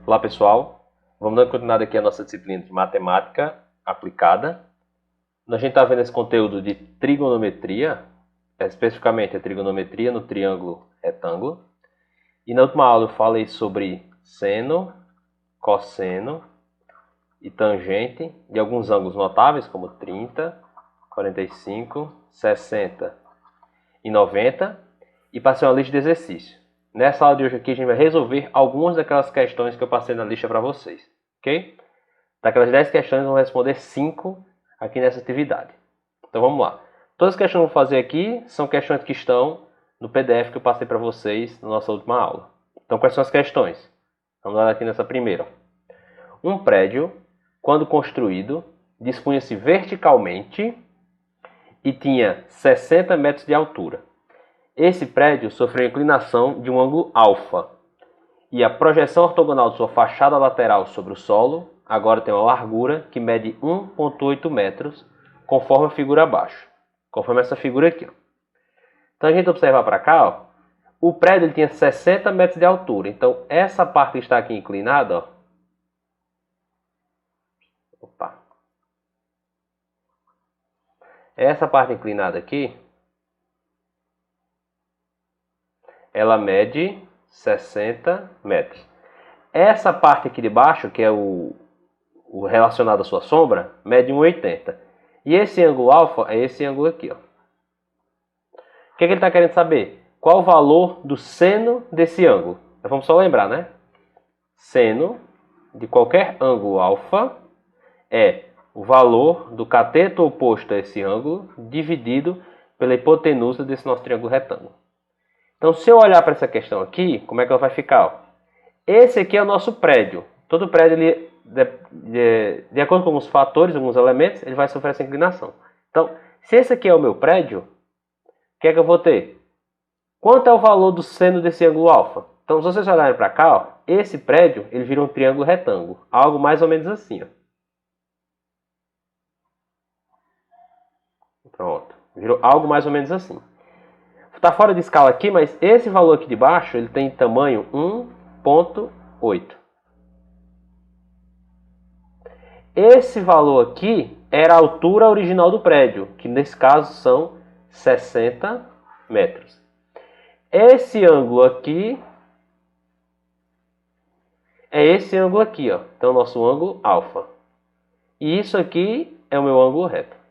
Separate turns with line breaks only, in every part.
Olá pessoal, vamos dar continuidade aqui à nossa disciplina de matemática aplicada. A gente está vendo esse conteúdo de trigonometria, especificamente a trigonometria no triângulo retângulo. E na última aula eu falei sobre seno, cosseno e tangente de alguns ângulos notáveis, como 30, 45, 60 e 90, e passei uma lista de exercícios. Nessa aula de hoje aqui a gente vai resolver algumas daquelas questões que eu passei na lista para vocês, ok? Daquelas 10 questões, vamos responder 5 aqui nessa atividade. Então vamos lá. Todas as questões que eu vou fazer aqui são questões que estão no PDF que eu passei para vocês na nossa última aula. Então quais são as questões? Vamos lá aqui nessa primeira. Um prédio, quando construído, dispunha-se verticalmente e tinha 60 metros de altura. Esse prédio sofreu inclinação de um ângulo alfa e a projeção ortogonal de sua fachada lateral sobre o solo agora tem uma largura que mede 1,8 metros, conforme a figura abaixo. Conforme essa figura aqui. Ó. Então a gente observar para cá, ó, o prédio ele tinha 60 metros de altura. Então essa parte que está aqui inclinada, ó, essa parte inclinada aqui, ela mede 60 metros. Essa parte aqui de baixo, que é o relacionado à sua sombra, mede 1,80. E esse ângulo alfa é esse ângulo aqui. Ó. O que ele está querendo saber? Qual o valor do seno desse ângulo? Então, vamos só lembrar, né? Seno de qualquer ângulo alfa é o valor do cateto oposto a esse ângulo dividido pela hipotenusa desse nosso triângulo retângulo. Então, se eu olhar para essa questão aqui, como é que ela vai ficar? Ó? Esse aqui é o nosso prédio. Todo prédio, ele, de acordo com alguns fatores, alguns elementos, ele vai sofrer essa inclinação. Então, se esse aqui é o meu prédio, o que é que eu vou ter? Quanto é o valor do seno desse ângulo alfa? Então, se vocês olharem para cá, ó, esse prédio ele vira um triângulo retângulo. Algo mais ou menos assim. Ó. Pronto. Virou algo mais ou menos assim. Está fora de escala aqui, mas esse valor aqui de baixo ele tem tamanho 1,8. Esse valor aqui era a altura original do prédio, que nesse caso são 60 metros. Esse ângulo aqui é esse ângulo aqui, ó. Então, o nosso ângulo alfa. E isso aqui é o meu ângulo reto.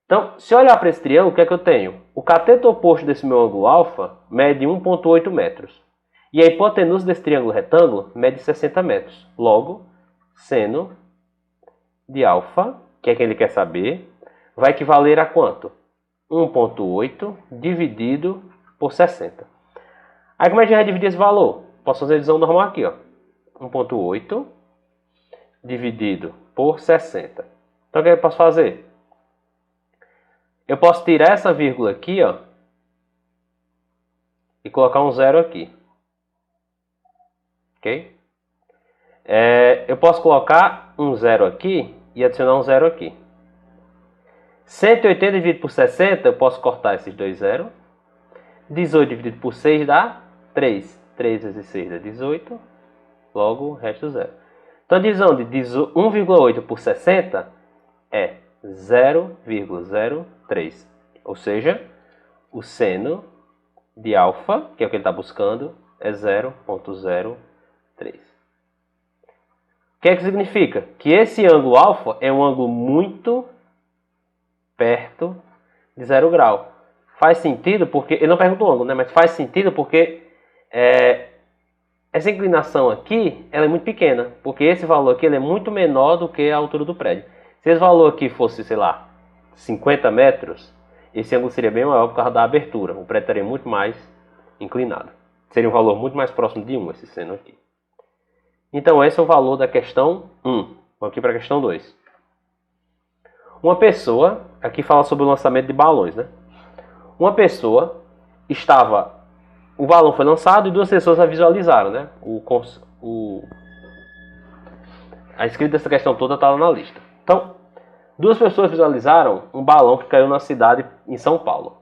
Então, se eu olhar para esse triângulo, o que é que eu tenho? O cateto oposto desse meu ângulo alfa mede 1,8 metros. E a hipotenusa desse triângulo retângulo mede 60 metros. Logo, seno de alfa, que é quem ele quer saber, vai equivaler a quanto? 1,8 dividido por 60. Aí como é que a gente vai dividir esse valor? Posso fazer a divisão normal aqui, ó. 1,8 dividido por 60. Então o que eu posso fazer? Eu posso tirar essa vírgula aqui, ó, e colocar um zero aqui. Ok? Eu posso colocar um zero aqui e adicionar um zero aqui. 180 dividido por 60, eu posso cortar esses dois zeros. 18 dividido por 6 dá 3. 3 vezes 6 dá 18. Logo, o resto zero. Então, a divisão de 1,8 por 60 é 0,03. Ou seja, o seno de alfa, que é o que ele está buscando, é 0,03. O que é que significa? Que esse ângulo alfa é um ângulo muito perto de 0 grau. Faz sentido porque... Ele não pergunta o ângulo, né? Mas faz sentido porque essa inclinação aqui ela é muito pequena. Porque esse valor aqui ele é muito menor do que a altura do prédio. Se esse valor aqui fosse, sei lá, 50 metros, esse ângulo seria bem maior por causa da abertura. O prédio estaria muito mais inclinado. Seria um valor muito mais próximo de 1, esse seno aqui. Então, esse é o valor da questão 1. Vamos aqui para a questão 2. Uma pessoa, aqui fala sobre o lançamento de balões, né? Uma pessoa estava... O balão foi lançado e duas pessoas a visualizaram, né? A escrita dessa questão toda está lá na lista. Então, duas pessoas visualizaram um balão que caiu na cidade em São Paulo.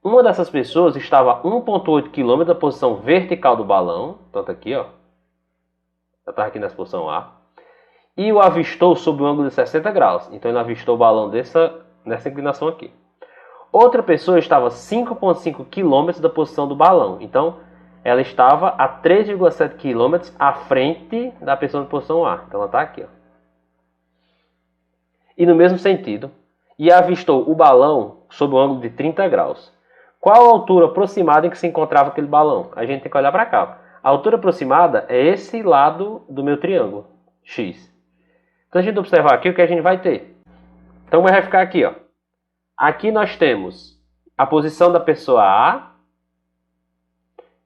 uma dessas pessoas estava a 1,8 km da posição vertical do balão, tanto aqui, ó, eu estava aqui nessa posição A, e o avistou sob o ângulo de 60 graus. Então ele avistou o balão nessa inclinação aqui. Outra pessoa estava a 5,5 km da posição do balão. Então ela estava a 3,7 km à frente da pessoa na posição A. Então ela está aqui, ó. E no mesmo sentido, e avistou o balão sob o ângulo de 30 graus. Qual a altura aproximada em que se encontrava aquele balão? A gente tem que olhar para cá. A altura aproximada é esse lado do meu triângulo, X. Então a gente observar aqui o que a gente vai ter. Então vai ficar aqui, ó. Aqui nós temos a posição da pessoa A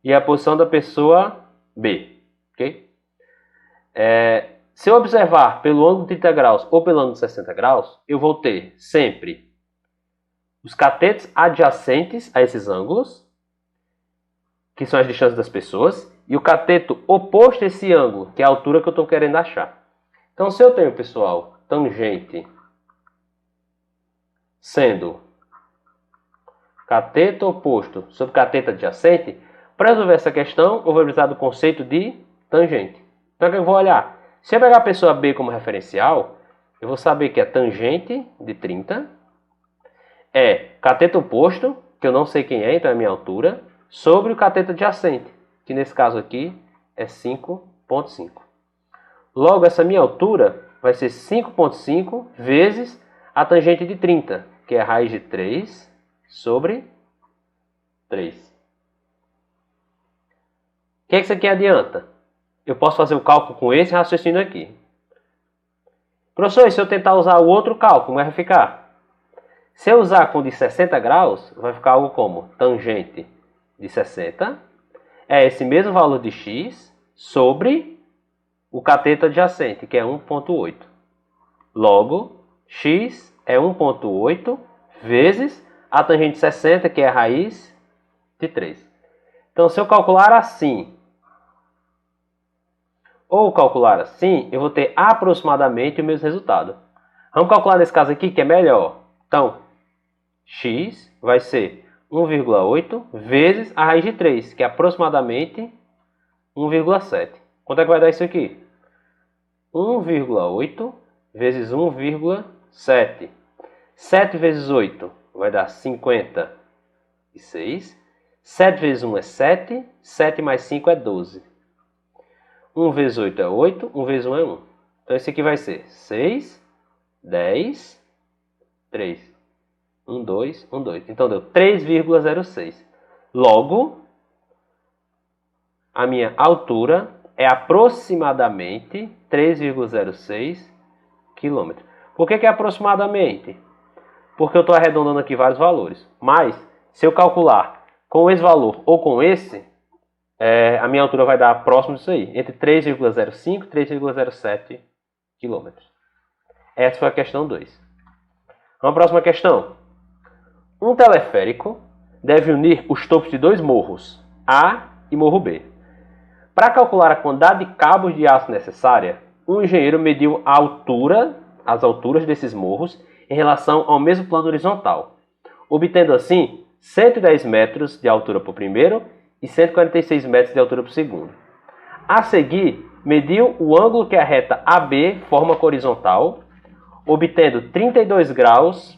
e a posição da pessoa B. Ok? Se eu observar pelo ângulo de 30 graus ou pelo ângulo de 60 graus, eu vou ter sempre os catetos adjacentes a esses ângulos, que são as distâncias das pessoas, e o cateto oposto a esse ângulo, que é a altura que eu estou querendo achar. Então, se eu tenho, pessoal, tangente sendo cateto oposto sobre cateto adjacente, para resolver essa questão, eu vou precisar do conceito de tangente. Então, o que eu vou olhar? Se eu pegar a pessoa B como referencial, eu vou saber que a tangente de 30 é cateto oposto, que eu não sei quem é, então é a minha altura, sobre o cateto adjacente, que nesse caso aqui é 5,5. Logo, essa minha altura vai ser 5,5 vezes a tangente de 30, que é a raiz de 3 sobre 3. O que é que isso aqui adianta? Eu posso fazer o cálculo com esse raciocínio aqui. Professor, e se eu tentar usar o outro cálculo, como vai ficar? Se eu usar com de 60 graus, vai ficar algo como tangente de 60 é esse mesmo valor de x sobre o cateto adjacente, que é 1,8. Logo, x é 1,8 vezes a tangente de 60, que é a raiz de 3. Então, se eu calcular assim, ou calcular assim, eu vou ter aproximadamente o mesmo resultado. Vamos calcular nesse caso aqui, que é melhor. Então, x vai ser 1,8 vezes a raiz de 3, que é aproximadamente 1,7. Quanto é que vai dar isso aqui? 1,8 vezes 1,7. 7 vezes 8 vai dar 56. 7 vezes 1 é 7. 7 mais 5 é 12. 1 vezes 8 é 8. 1 vezes 1 é 1. Então esse aqui vai ser 6, 10, 3. 1, 2, 1, 2. Então deu 3,06. Logo, a minha altura é aproximadamente 3,06 km. Por que é aproximadamente? Porque eu estou arredondando aqui vários valores. Mas, se eu calcular com esse valor ou com esse, a minha altura vai dar próximo disso aí. Entre 3,05 e 3,07 km. Essa foi a questão 2. Vamos à próxima questão. Um teleférico deve unir os topos de dois morros, A e morro B. Para calcular a quantidade de cabos de aço necessária, um engenheiro mediu as alturas desses morros em relação ao mesmo plano horizontal, obtendo assim 110 metros de altura para o primeiro e 146 metros de altura para o segundo. A seguir, mediu o ângulo que a reta AB forma com a horizontal, obtendo 32 graus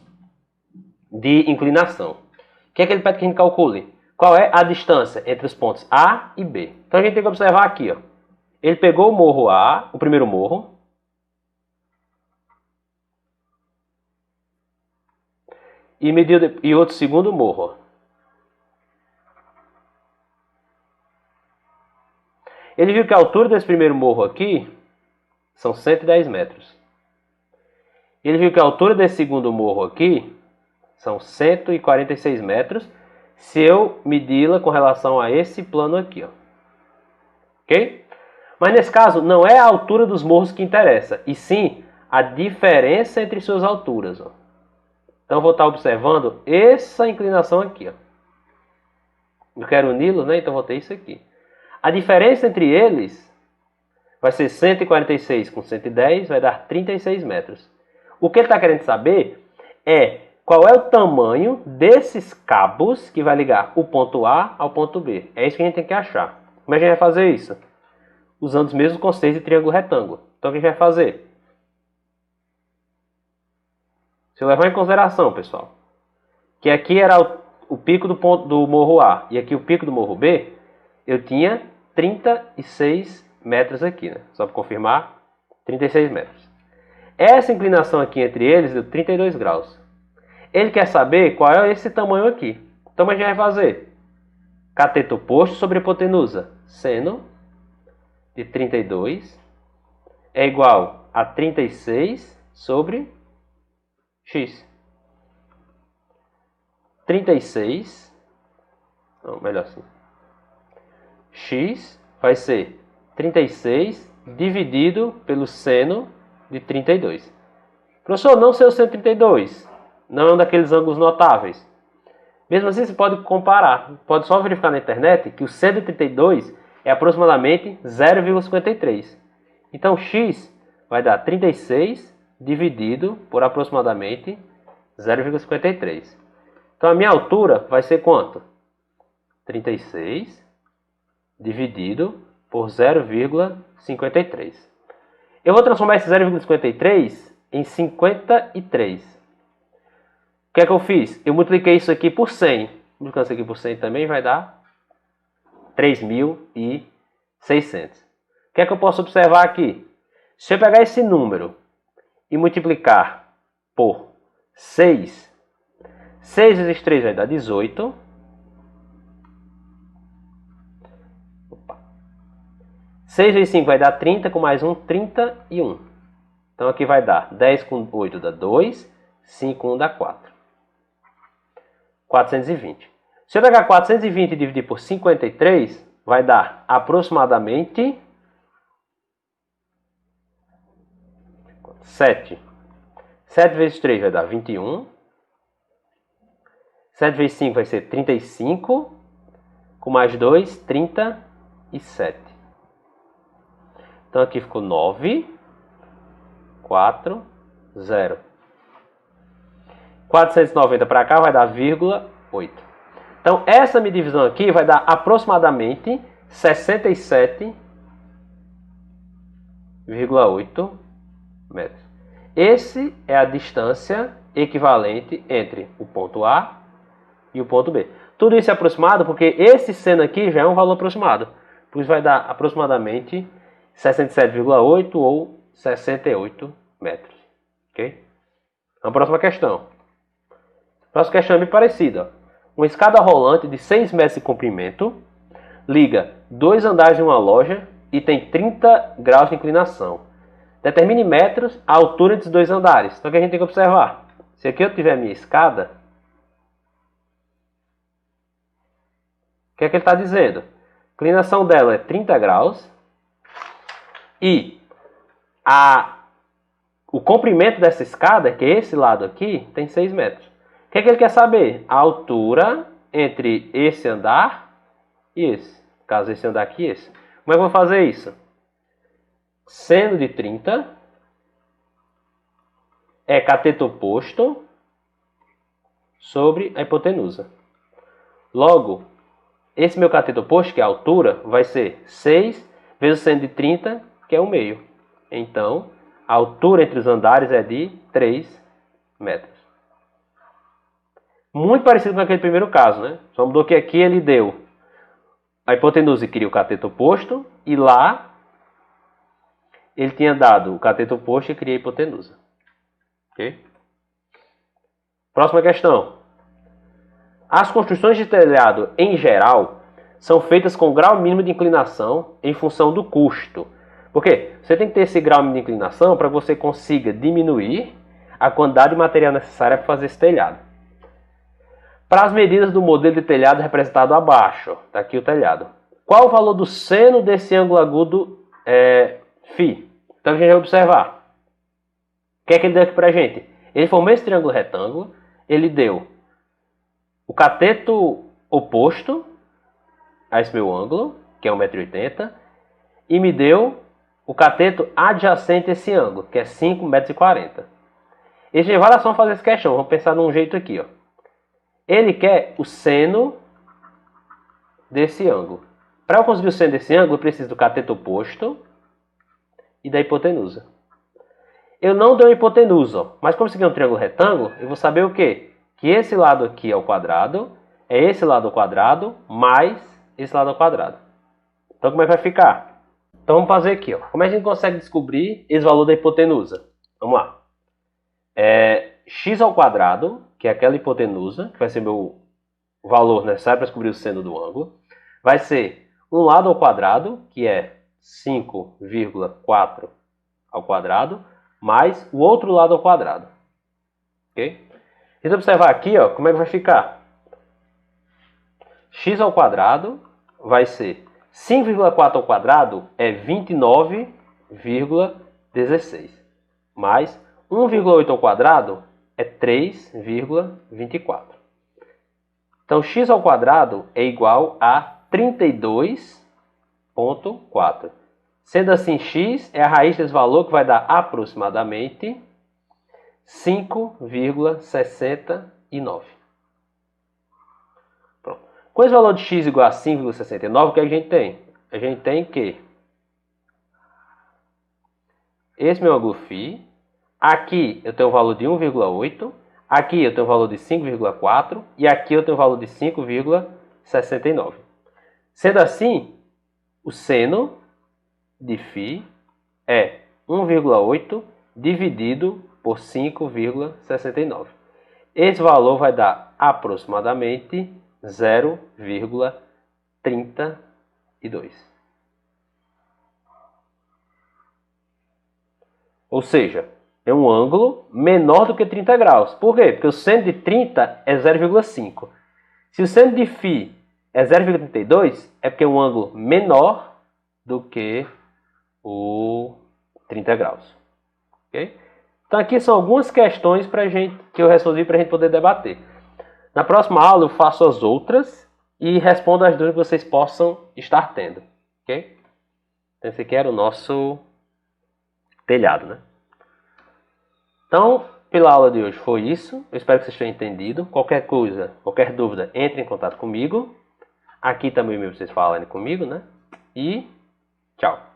de inclinação. O que é que ele pede que a gente calcule? Qual é a distância entre os pontos A e B? Então a gente tem que observar aqui, ó. Ele pegou o morro A, o primeiro morro, e mediu e outro segundo morro. Ele viu que a altura desse primeiro morro aqui são 110 metros. Ele viu que a altura desse segundo morro aqui são 146 metros, se eu medi-la com relação a esse plano aqui, ó. Ok? Mas nesse caso, não é a altura dos morros que interessa, e sim a diferença entre suas alturas, ó. Então eu vou estar observando essa inclinação aqui, ó. Eu quero uni-los, né? Então eu vou ter isso aqui. A diferença entre eles vai ser 146 com 110, vai dar 36 metros. O que ele está querendo saber é qual é o tamanho desses cabos que vai ligar o ponto A ao ponto B. É isso que a gente tem que achar. Como é que a gente vai fazer isso? Usando os mesmos conceitos de triângulo retângulo. Então o que a gente vai fazer? Se eu levar em consideração, pessoal, que aqui era o pico do morro A e aqui o pico do morro B, eu tinha 36 metros aqui, né? Só para confirmar, 36 metros. Essa inclinação aqui entre eles deu 32 graus. Ele quer saber qual é esse tamanho aqui. Então a gente vai fazer cateto oposto sobre hipotenusa. Seno de 32 é igual a 36 sobre x. 36, não, melhor assim. X vai ser 36 dividido pelo seno de 32. Professor, não sei o seno de 32. Não é um daqueles ângulos notáveis. Mesmo assim, você pode comparar. Pode só verificar na internet que o seno de 32 é aproximadamente 0,53. Então, x vai dar 36 dividido por aproximadamente 0,53. Então, a minha altura vai ser quanto? 36 dividido por 0,53. Eu vou transformar esse 0,53 em 53. O que é que eu fiz? Eu multipliquei isso aqui por 100. Multiplicando isso aqui por 100 também vai dar 3.600. O que é que eu posso observar aqui? Se eu pegar esse número e multiplicar por 6, 6 vezes 3 vai dar 18. 6 vezes 5 vai dar 30, com mais 1, 31. Então aqui vai dar 10 com 8 dá 2, 5 com 1 dá 4. 420. Se eu pegar 420 e dividir por 53, vai dar aproximadamente 7. 7 vezes 3 vai dar 21. 7 vezes 5 vai ser 35. Com mais 2, 37. Então aqui ficou 9, 4, 0. 490 para cá vai dar vírgula 8. Então essa minha divisão aqui vai dar aproximadamente 67,8 metros. Esse é a distância equivalente entre o ponto A e o ponto B. Tudo isso é aproximado porque esse seno aqui já é um valor aproximado. Por isso vai dar aproximadamente 67,8 ou 68 metros. Ok? A próxima questão. A próxima questão é bem parecida. Uma escada rolante de 6 metros de comprimento liga 2 andares de uma loja e tem 30 graus de inclinação. Determine metros a altura dos 2 andares. Então o que a gente tem que observar? Se aqui eu tiver a minha escada, o que é que ele está dizendo? A inclinação dela é 30 graus e o comprimento dessa escada, que é esse lado aqui, tem 6 metros. O que é que ele quer saber? A altura entre esse andar e esse. Caso esse andar aqui e esse. Como é que eu vou fazer isso? Seno de 30 é cateto oposto sobre a hipotenusa. Logo, esse meu cateto oposto, que é a altura, vai ser 6 vezes o seno de 30, que é o meio. Então, a altura entre os andares é de 3 metros. Muito parecido com aquele primeiro caso, né? Só mudou que aqui ele deu a hipotenusa e queria o cateto oposto, e lá ele tinha dado o cateto oposto e queria a hipotenusa. Ok? Próxima questão. As construções de telhado, em geral, são feitas com grau mínimo de inclinação em função do custo. Por quê? Você tem que ter esse grau mínimo de inclinação para que você consiga diminuir a quantidade de material necessária para fazer esse telhado. Para as medidas do modelo de telhado representado abaixo, está aqui o telhado. Qual o valor do seno desse ângulo agudo φ? Então a gente vai observar. O que é que ele deu aqui para a gente? Ele formou esse triângulo retângulo, ele deu o cateto oposto a esse meu ângulo, que é 1,80 m, e me deu o cateto adjacente a esse ângulo, que é 5,40 m. Existe variação fazer essa questão. Vamos pensar num jeito aqui, ó. Ele quer o seno desse ângulo. Para eu conseguir o seno desse ângulo, eu preciso do cateto oposto e da hipotenusa. Eu não dei uma hipotenusa, ó, mas como isso aqui é um triângulo retângulo, eu vou saber o quê? Que esse lado aqui é o quadrado, é esse lado ao quadrado, mais esse lado ao quadrado. Então como é que vai ficar? Então vamos fazer aqui, ó. Como é que a gente consegue descobrir esse valor da hipotenusa? Vamos lá. X ao quadrado, que é aquela hipotenusa, que vai ser meu valor necessário para descobrir o seno do ângulo, vai ser um lado ao quadrado, que é 5,4 ao quadrado, mais o outro lado ao quadrado. Ok? Então observar aqui, ó, como é que vai ficar? X ao quadrado vai ser 5,4 ao quadrado é 29,16, mais 1,8 ao quadrado é 3,24. Então, x ao quadrado é igual a 32,4. Sendo assim, x é a raiz desse valor, que vai dar aproximadamente 5,69. Pronto. Com esse valor de x igual a 5,69, o que a gente tem? A gente tem que esse meu ângulo φ, aqui eu tenho o valor de 1,8, aqui eu tenho o valor de 5,4 e aqui eu tenho o valor de 5,69. Sendo assim, o seno de φ é 1,8 dividido por 5,69. Esse valor vai dar aproximadamente 0,32. Ou seja, é um ângulo menor do que 30 graus. Por quê? Porque o seno de 30 é 0,5. Se o seno de φ é 0,32, é porque é um ângulo menor do que o 30 graus. Okay? Então aqui são algumas questões que eu resolvi para a gente poder debater. Na próxima aula eu faço as outras e respondo as dúvidas que vocês possam estar tendo. Okay? Então esse aqui era o nosso telhado, né? Então, pela aula de hoje foi isso. Eu espero que vocês tenham entendido. Qualquer coisa, qualquer dúvida, entre em contato comigo. Aqui também vocês falarem comigo, né? E tchau!